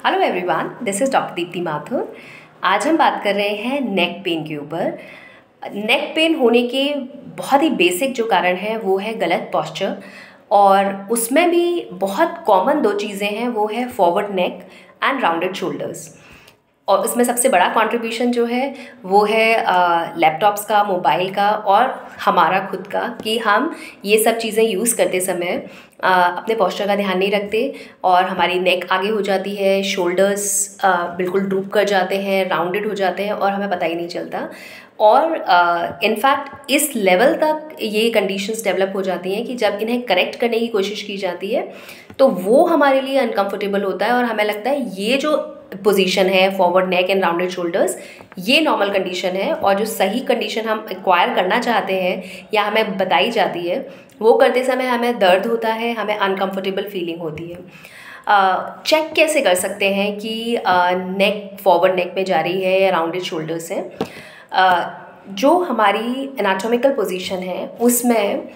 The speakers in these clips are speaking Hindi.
Hello everyone, this is doctor Deepti Mathur. आज हम बात कर रहे हैं नेक पेन के ऊपर। नेक पेन होने के बहुत ही बेसिक जो कारण है वो है गलत पॉस्चर, और उसमें भी बहुत कॉमन दो चीज़ें हैं, वो है forward neck and rounded shoulders. और इसमें सबसे बड़ा कंट्रीब्यूशन जो है वो है लैपटॉप्स का, मोबाइल का और हमारा खुद का, कि हम ये सब चीज़ें यूज़ करते समय अपने पोस्चर का ध्यान नहीं रखते और हमारी नेक आगे हो जाती है, शोल्डर्स बिल्कुल ड्रूप कर जाते हैं, राउंडेड हो जाते हैं और हमें पता ही नहीं चलता। और इनफैक्ट इस लेवल तक ये कंडीशंस डेवलप हो जाती हैं कि जब इन्हें करेक्ट करने की कोशिश की जाती है तो वो हमारे लिए अनकंफर्टेबल होता है और हमें लगता है ये जो पोजीशन है forward neck and rounded shoulders, ये नॉर्मल कंडीशन है, और जो सही कंडीशन हम एक्वायर करना चाहते हैं या हमें बताई जाती है वो करते समय हमें दर्द होता है, हमें अनकंफर्टेबल फीलिंग होती है। चेक कैसे कर सकते हैं कि नेक फॉरवर्ड नेक में जा रही है या राउंडेड शोल्डर्स हैं? जो हमारी एनाटॉमिकल पोजीशन है उसमें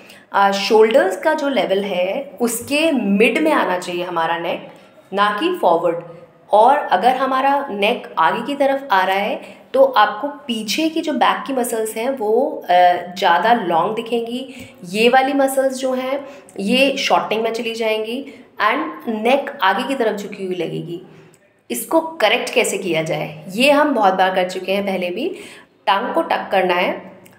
शोल्डर्स का जो लेवल है उसके मिड में आना चाहिए हमारा नेक, ना कि फॉरवर्ड। और अगर हमारा नेक आगे की तरफ आ रहा है तो आपको पीछे की जो बैक की मसल्स हैं वो ज़्यादा लॉन्ग दिखेंगी, ये वाली मसल्स जो हैं ये शॉर्टनिंग में चली जाएंगी एंड नेक आगे की तरफ झुकी हुई लगेगी। इसको करेक्ट कैसे किया जाए ये हम बहुत बार कर चुके हैं पहले भी। टंग को टक करना है,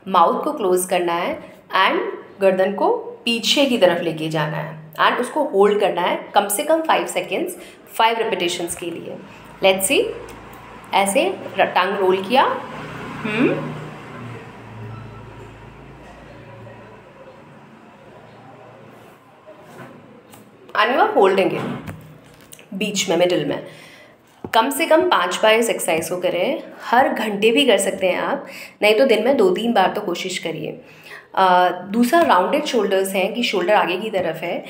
माउथ को क्लोज करना है एंड गर्दन को पीछे की तरफ लेके जाना है एंड उसको होल्ड करना है कम से कम 5 सेकेंड्स, 5 रेपिटेशंस के लिए। लेट्स सी, ऐसे टंग रोल किया, and you are holding it बीच में, मिडिल में। कम से कम 5 बार इस एक्सरसाइज को करें। हर घंटे भी कर सकते हैं आप, नहीं तो दिन में 2-3 बार तो कोशिश करिए। दूसरा राउंडेड शोल्डर्स हैं कि शोल्डर आगे की तरफ है।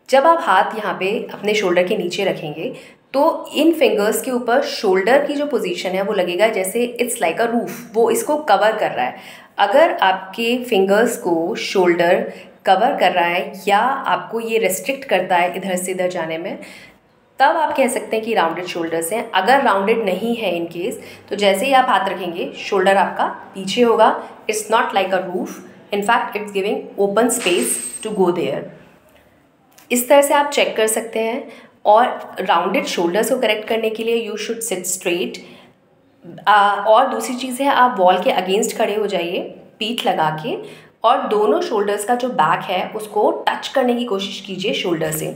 जब आप हाथ यहाँ पे अपने शोल्डर के नीचे रखेंगे तो इन फिंगर्स के ऊपर शोल्डर की जो पोजीशन है वो लगेगा जैसे इट्स लाइक अ रूफ, वो इसको कवर कर रहा है। अगर आपके फिंगर्स को शोल्डर कवर कर रहा है या आपको ये रेस्ट्रिक्ट करता है इधर से इधर जाने में, तब आप कह सकते हैं कि राउंडेड शोल्डर्स हैं। अगर राउंडेड नहीं है इन केस, तो जैसे ही आप हाथ रखेंगे शोल्डर आपका पीछे होगा। It's not like a roof, in fact it's giving open space to go there. इस तरह से आप चेक कर सकते हैं। और राउंडेड शोल्डर्स को करेक्ट करने के लिए यू शुड सिट स्ट्रेट। और दूसरी चीज़ है, आप वॉल के अगेंस्ट खड़े हो जाइए पीठ लगा के, और दोनों शोल्डर्स का जो बैक है उसको टच करने की कोशिश कीजिए शोल्डर से।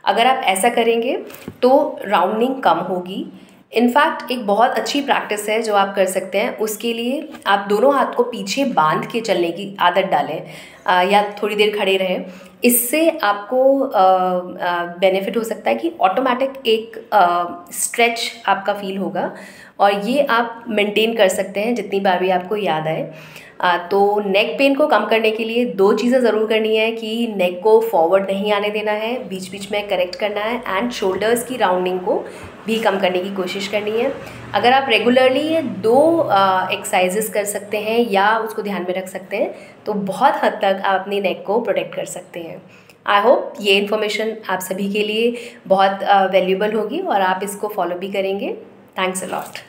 अगर आप ऐसा करेंगे तो राउंडिंग कम होगी। इनफैक्ट एक बहुत अच्छी प्रैक्टिस है जो आप कर सकते हैं, उसके लिए आप दोनों हाथ को पीछे बांध के चलने की आदत डालें या थोड़ी देर खड़े रहें। इससे आपको बेनिफिट हो सकता है कि ऑटोमेटिक एक स्ट्रेच आपका फील होगा, और ये आप मेंटेन कर सकते हैं जितनी बार भी आपको याद आए। तो नेक पेन को कम करने के लिए 2 चीज़ें ज़रूर करनी है कि नेक को फॉरवर्ड नहीं आने देना है, बीच बीच में करेक्ट करना है, एंड शोल्डर्स की राउंडिंग को भी कम करने की कोशिश करनी है। अगर आप रेगुलरली ये 2 एक्सरसाइजेस कर सकते हैं या उसको ध्यान में रख सकते हैं तो बहुत हद तक आप अपनी नेक को प्रोटेक्ट कर सकते हैं। आई होप ये इन्फॉर्मेशन आप सभी के लिए बहुत वैल्यूएबल होगी और आप इसको फॉलो भी करेंगे। Thanks a lot.